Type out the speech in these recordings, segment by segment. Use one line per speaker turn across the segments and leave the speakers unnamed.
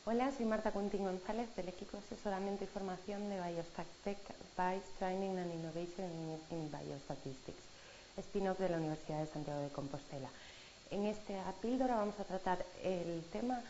Hola, soy Marta Cuntín González del equipo de asesoramiento y formación de Biostatec Advice, Training and Innovation in Biostatistics, spin-off de la Universidad de Santiago de Compostela. En esta píldora vamos a tratar el tema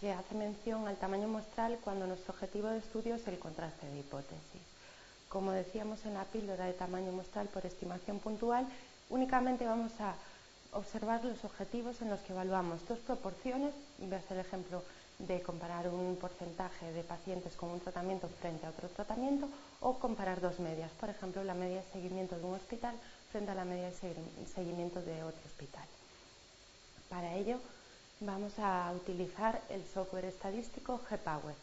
que hace mención al tamaño muestral cuando nuestro objetivo de estudio es el contraste de hipótesis. Como decíamos en la píldora de tamaño muestral por estimación puntual, únicamente vamos a observar los objetivos en los que evaluamos dos proporciones. Voy a hacer el ejemplo de comparar un porcentaje de pacientes con un tratamiento frente a otro tratamiento o comparar dos medias, por ejemplo, la media de seguimiento de un hospital frente a la media de seguimiento de otro hospital. Para ello vamos a utilizar el software estadístico GPower.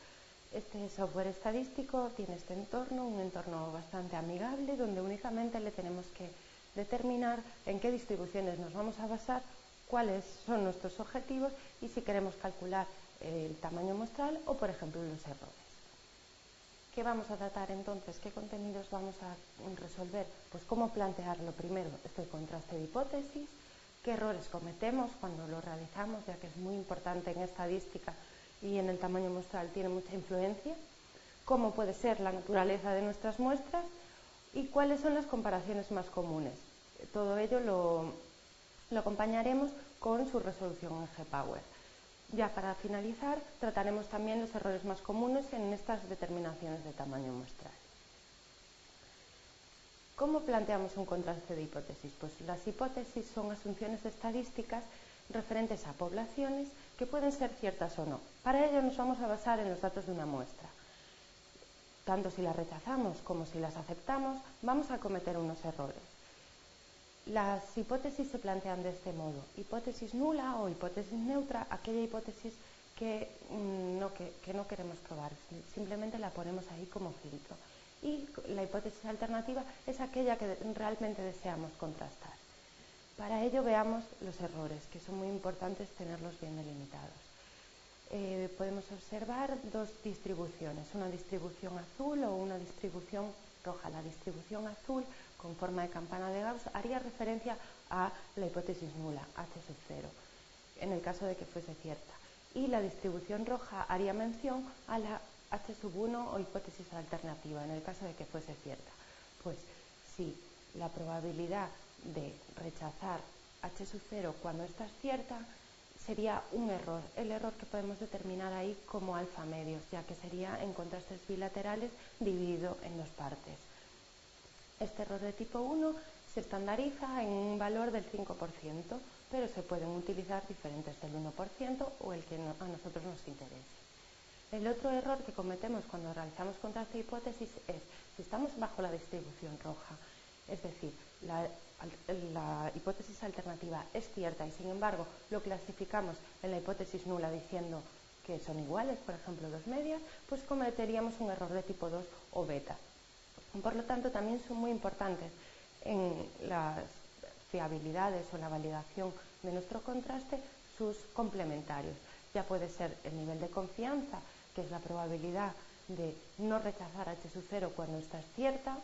Este software estadístico tiene este entorno, un entorno bastante amigable, donde únicamente le tenemos que determinar en qué distribuciones nos vamos a basar, cuáles son nuestros objetivos y si queremos calcular el tamaño muestral o, por ejemplo, los errores. ¿Qué vamos a tratar entonces? ¿Qué contenidos vamos a resolver? Pues cómo plantearlo primero, este contraste de hipótesis, qué errores cometemos cuando lo realizamos, ya que es muy importante en estadística y en el tamaño muestral tiene mucha influencia, cómo puede ser la naturaleza de nuestras muestras y cuáles son las comparaciones más comunes. Todo ello lo acompañaremos con su resolución en GPower. Ya para finalizar, trataremos también los errores más comunes en estas determinaciones de tamaño muestral. ¿Cómo planteamos un contraste de hipótesis? Pues las hipótesis son asunciones estadísticas referentes a poblaciones que pueden ser ciertas o no. Para ello nos vamos a basar en los datos de una muestra. Tanto si las rechazamos como si las aceptamos, vamos a cometer unos errores. Las hipótesis se plantean de este modo: hipótesis nula o hipótesis neutra, aquella hipótesis que no queremos probar, simplemente la ponemos ahí como filtro. Y la hipótesis alternativa es aquella que realmente deseamos contrastar. Para ello veamos los errores, que son muy importantes tenerlos bien delimitados. Podemos observar dos distribuciones, una distribución azul o una distribución roja. La distribución azul, con forma de campana de Gauss, haría referencia a la hipótesis nula, H sub 0, en el caso de que fuese cierta. Y la distribución roja haría mención a la H sub 1 o hipótesis alternativa, en el caso de que fuese cierta. Pues si la probabilidad de rechazar H sub 0 cuando esta es cierta sería un error, el error que podemos determinar ahí como alfa medios, ya que sería en contrastes bilaterales dividido en dos partes. Este error de tipo 1 se estandariza en un valor del 5%, pero se pueden utilizar diferentes del 1% o el que a nosotros nos interese. El otro error que cometemos cuando realizamos contraste de hipótesis es si estamos bajo la distribución roja, es decir, la hipótesis alternativa es cierta y sin embargo lo clasificamos en la hipótesis nula diciendo que son iguales, por ejemplo dos medias, pues cometeríamos un error de tipo 2 o beta. Por lo tanto, también son muy importantes en las fiabilidades o la validación de nuestro contraste sus complementarios. Ya puede ser el nivel de confianza, que es la probabilidad de no rechazar H sub 0 cuando esta es cierta,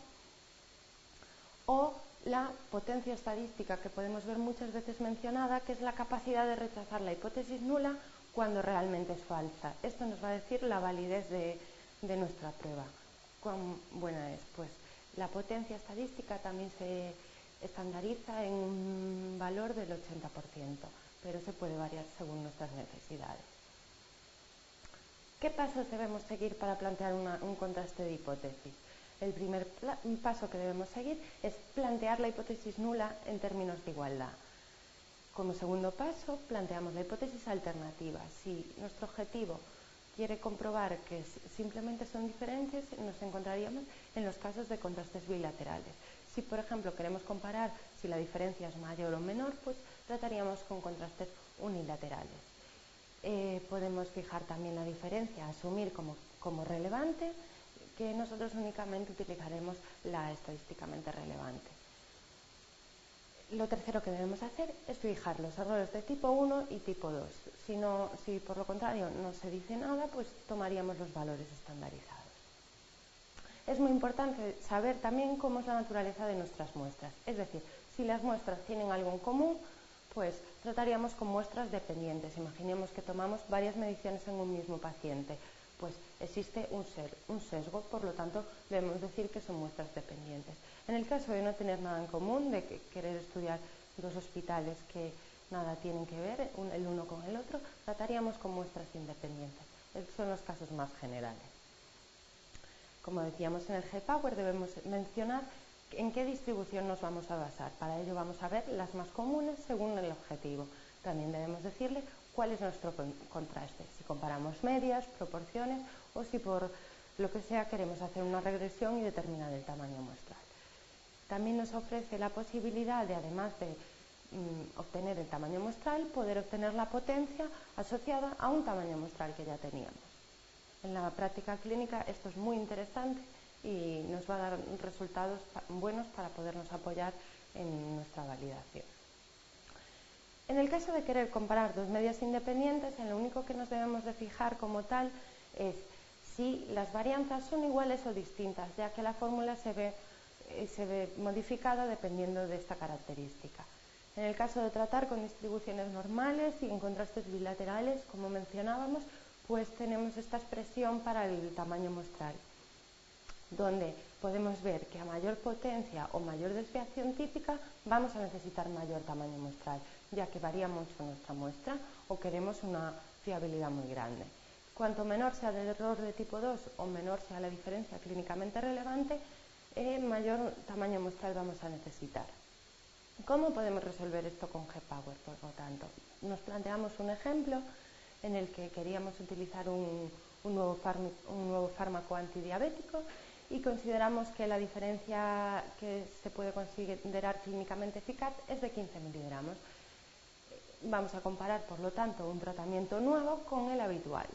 o la potencia estadística, que podemos ver muchas veces mencionada, que es la capacidad de rechazar la hipótesis nula cuando realmente es falsa. Esto nos va a decir la validez de nuestra prueba. ¿Cuán buena es? Pues la potencia estadística también se estandariza en un valor del 80%, pero se puede variar según nuestras necesidades. ¿Qué pasos debemos seguir para plantear un contraste de hipótesis? El primer paso que debemos seguir es plantear la hipótesis nula en términos de igualdad. Como segundo paso, planteamos la hipótesis alternativa. Si nuestro objetivo quiere comprobar que simplemente son diferentes, nos encontraríamos en los casos de contrastes bilaterales. Si, por ejemplo, queremos comparar si la diferencia es mayor o menor, pues trataríamos con contrastes unilaterales. Podemos fijar también la diferencia, asumir como relevante, que nosotros únicamente utilizaremos la estadísticamente relevante. Lo tercero que debemos hacer es fijar los errores de tipo 1 y tipo 2. Si por lo contrario no se dice nada, pues tomaríamos los valores estandarizados. Es muy importante saber también cómo es la naturaleza de nuestras muestras. Es decir, si las muestras tienen algo en común, Pues trataríamos con muestras dependientes. Imaginemos que tomamos varias mediciones en un mismo paciente. Pues existe un sesgo, por lo tanto debemos decir que son muestras dependientes. En el caso de no tener nada en común, de querer estudiar dos hospitales que nada tienen que ver el uno con el otro, trataríamos con muestras independientes. Estos son los casos más generales. Como decíamos en el G-Power, debemos mencionar en qué distribución nos vamos a basar. Para ello vamos a ver las más comunes según el objetivo. También debemos decirle cuál es nuestro contraste, si comparamos medias, proporciones o si por lo que sea queremos hacer una regresión y determinar el tamaño muestral. También nos ofrece la posibilidad de, además de obtener el tamaño muestral, poder obtener la potencia asociada a un tamaño muestral que ya teníamos. En la práctica clínica esto es muy interesante y nos va a dar resultados buenos para podernos apoyar en nuestra validación. En el caso de querer comparar dos medias independientes, en lo único que nos debemos de fijar como tal es si las varianzas son iguales o distintas, ya que la fórmula se ve modificada dependiendo de esta característica. En el caso de tratar con distribuciones normales y en contrastes bilaterales, como mencionábamos, pues tenemos esta expresión para el tamaño muestral, donde podemos ver que a mayor potencia o mayor desviación típica vamos a necesitar mayor tamaño muestral, ya que varía mucho nuestra muestra o queremos una fiabilidad muy grande. Cuanto menor sea el error de tipo 2 o menor sea la diferencia clínicamente relevante, mayor tamaño muestral vamos a necesitar. ¿Cómo podemos resolver esto con G-Power? Por lo tanto, nos planteamos un ejemplo en el que queríamos utilizar un nuevo fármaco antidiabético y consideramos que la diferencia que se puede considerar clínicamente eficaz es de 15 miligramos. Vamos a comparar, por lo tanto, un tratamiento nuevo con el habitual.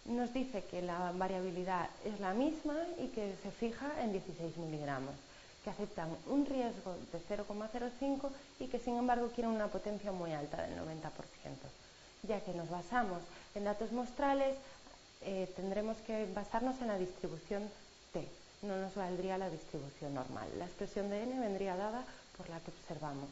Nos dice que la variabilidad es la misma y que se fija en 16 miligramos, que aceptan un riesgo de 0,05 y que, sin embargo, quieren una potencia muy alta del 90%. Ya que nos basamos en datos muestrales, tendremos que basarnos en la distribución T, no nos valdría la distribución normal. La expresión de N vendría dada por la que observamos.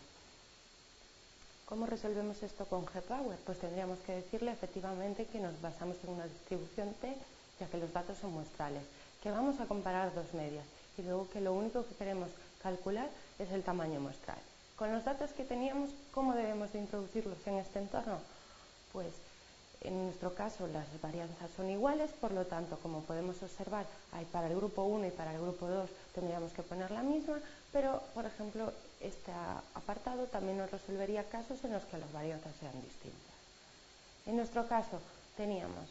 ¿Cómo resolvemos esto con G-Power? Pues tendríamos que decirle efectivamente que nos basamos en una distribución T, ya que los datos son muestrales, que vamos a comparar dos medias y luego que lo único que queremos calcular es el tamaño muestral. Con los datos que teníamos, ¿cómo debemos de introducirlos en este entorno? Pues en nuestro caso las varianzas son iguales, por lo tanto, como podemos observar, para el grupo 1 y para el grupo 2 tendríamos que poner la misma, pero, por ejemplo, este apartado también nos resolvería casos en los que las varianzas sean distintas. En nuestro caso teníamos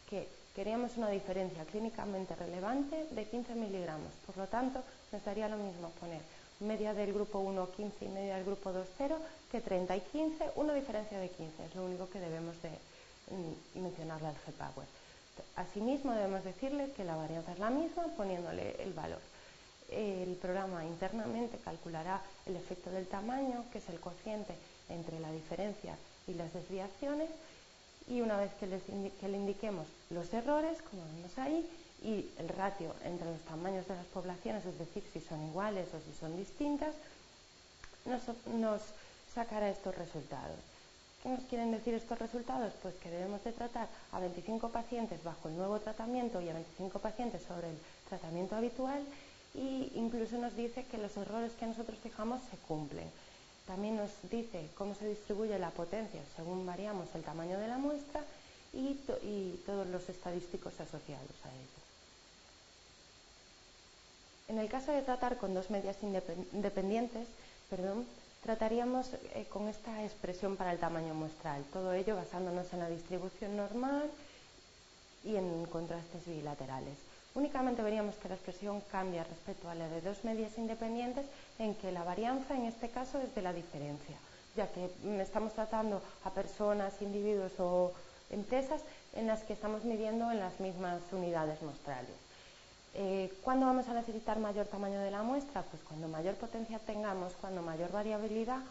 que queríamos una diferencia clínicamente relevante de 15 miligramos, por lo tanto, nos daría lo mismo poner media del grupo 1 15 y media del grupo 2 0 que 30 y 15, una diferencia de 15, es lo único que debemos de mencionarle al G-Power. Asimismo debemos decirle que la varianza es la misma poniéndole el valor. El programa internamente calculará el efecto del tamaño, que es el cociente entre la diferencia y las desviaciones, y una vez que le indiquemos los errores, como vemos ahí, y el ratio entre los tamaños de las poblaciones, es decir, si son iguales o si son distintas, nos sacará estos resultados. ¿Qué nos quieren decir estos resultados? Pues que debemos de tratar a 25 pacientes bajo el nuevo tratamiento y a 25 pacientes sobre el tratamiento habitual, e incluso nos dice que los errores que nosotros fijamos se cumplen. También nos dice cómo se distribuye la potencia según variamos el tamaño de la muestra y todos los estadísticos asociados a ello. En el caso de tratar con dos medias independientes, trataríamos con esta expresión para el tamaño muestral, todo ello basándonos en la distribución normal y en contrastes bilaterales. Únicamente veríamos que la expresión cambia respecto a la de dos medias independientes, en que la varianza en este caso es de la diferencia, ya que estamos tratando a personas, individuos o empresas en las que estamos midiendo en las mismas unidades muestrales. ¿Cuándo vamos a necesitar mayor tamaño de la muestra? Pues cuando mayor potencia tengamos, cuando mayor variabilidad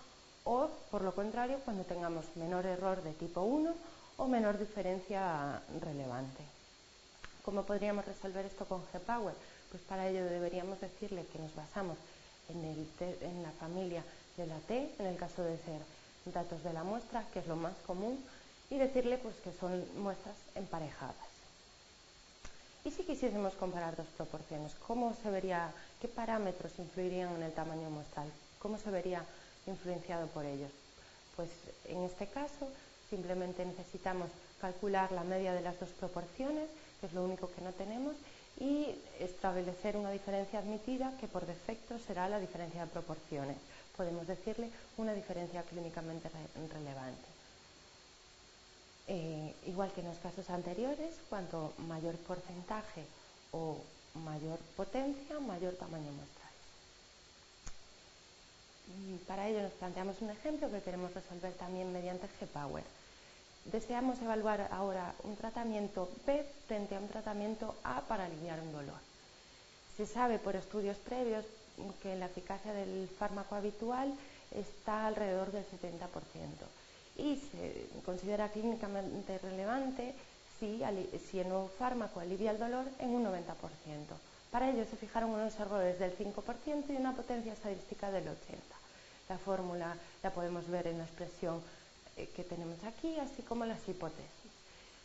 o, por lo contrario, cuando tengamos menor error de tipo 1 o menor diferencia relevante. ¿Cómo podríamos resolver esto con G-Power? Pues para ello deberíamos decirle que nos basamos en la familia de la T, en el caso de ser datos de la muestra, que es lo más común, y decirle pues, que son muestras emparejadas. Y si quisiésemos comparar dos proporciones, ¿cómo se vería, qué parámetros influirían en el tamaño muestral? ¿Cómo se vería influenciado por ellos? Pues en este caso simplemente necesitamos calcular la media de las dos proporciones, que es lo único que no tenemos, y establecer una diferencia admitida que por defecto será la diferencia de proporciones. Podemos decirle una diferencia clínicamente relevante. Igual que en los casos anteriores, cuanto mayor porcentaje o mayor potencia, mayor tamaño muestral. Para ello nos planteamos un ejemplo que queremos resolver también mediante G-Power. Deseamos evaluar ahora un tratamiento B frente a un tratamiento A para aliviar un dolor. Se sabe por estudios previos que la eficacia del fármaco habitual está alrededor del 70% y se considera clínicamente relevante si el nuevo fármaco alivia el dolor en un 90%. Para ello se fijaron unos errores del 5% y una potencia estadística del 80%. La fórmula la podemos ver en la expresión que tenemos aquí, así como las hipótesis.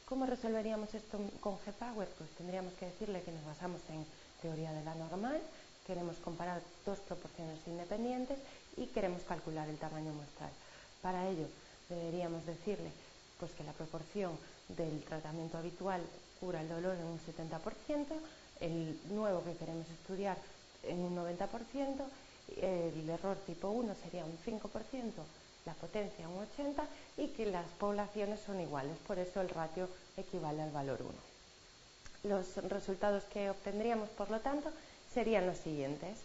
¿Cómo resolveríamos esto con G-Power? Pues tendríamos que decirle que nos basamos en teoría de la normal, queremos comparar dos proporciones independientes y queremos calcular el tamaño muestral. Para ello deberíamos decirle pues, que la proporción del tratamiento habitual cura el dolor en un 70%, el nuevo que queremos estudiar en un 90%, el error tipo 1 sería un 5%, la potencia un 80% y que las poblaciones son iguales, por eso el ratio equivale al valor 1. Los resultados que obtendríamos, por lo tanto, serían los siguientes.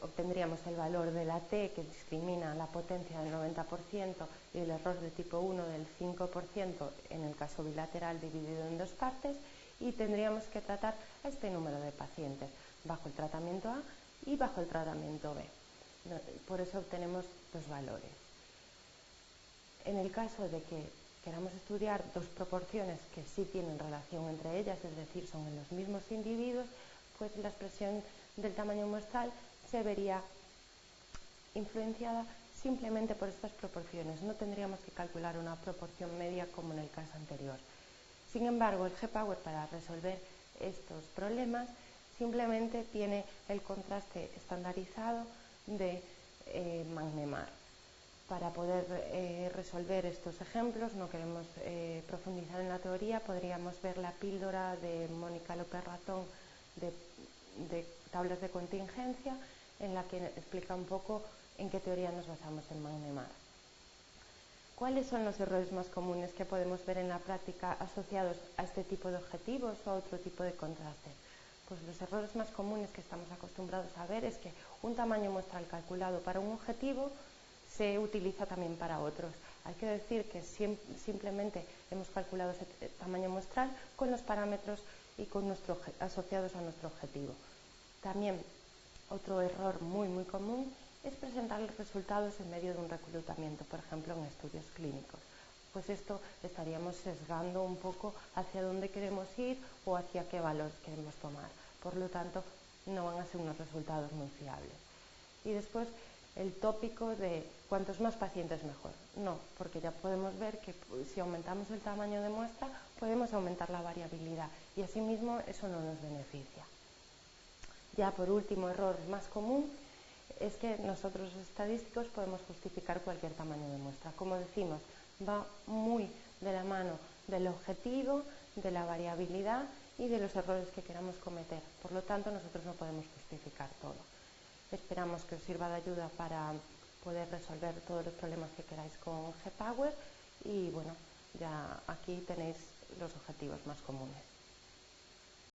Obtendríamos el valor de la T que discrimina la potencia del 90% y el error de tipo 1 del 5% en el caso bilateral dividido en dos partes y tendríamos que tratar a este número de pacientes bajo el tratamiento A y bajo el tratamiento B. Por eso obtenemos los valores. En el caso de que queramos estudiar dos proporciones que sí tienen relación entre ellas, es decir, son en los mismos individuos, pues la expresión del tamaño muestral se vería influenciada simplemente por estas proporciones. No tendríamos que calcular una proporción media como en el caso anterior. Sin embargo, el G-Power para resolver estos problemas simplemente tiene el contraste estandarizado de Magnemar. Para poder resolver estos ejemplos, no queremos profundizar en la teoría, podríamos ver la píldora de Mónica López Ratón de tablas de contingencia, en la que explica un poco en qué teoría nos basamos en Magnemar. ¿Cuáles son los errores más comunes que podemos ver en la práctica asociados a este tipo de objetivos o a otro tipo de contraste? Pues los errores más comunes que estamos acostumbrados a ver es que un tamaño muestral calculado para un objetivo se utiliza también para otros. Hay que decir que simplemente hemos calculado ese tamaño muestral con los parámetros y asociados a nuestro objetivo. También otro error muy común es presentar los resultados en medio de un reclutamiento, por ejemplo en estudios clínicos. Pues esto estaríamos sesgando un poco hacia dónde queremos ir o hacia qué valor queremos tomar. Por lo tanto, no van a ser unos resultados muy fiables. Y después el tópico de cuantos más pacientes mejor. No, porque ya podemos ver que si aumentamos el tamaño de muestra podemos aumentar la variabilidad y asimismo eso no nos beneficia. Ya por último, error más común es que nosotros los estadísticos podemos justificar cualquier tamaño de muestra. Como decimos, va muy de la mano del objetivo, de la variabilidad y de los errores que queramos cometer. Por lo tanto, nosotros no podemos justificar todo. Esperamos que os sirva de ayuda para poder resolver todos los problemas que queráis con G-Power y bueno, ya aquí tenéis los objetivos más comunes.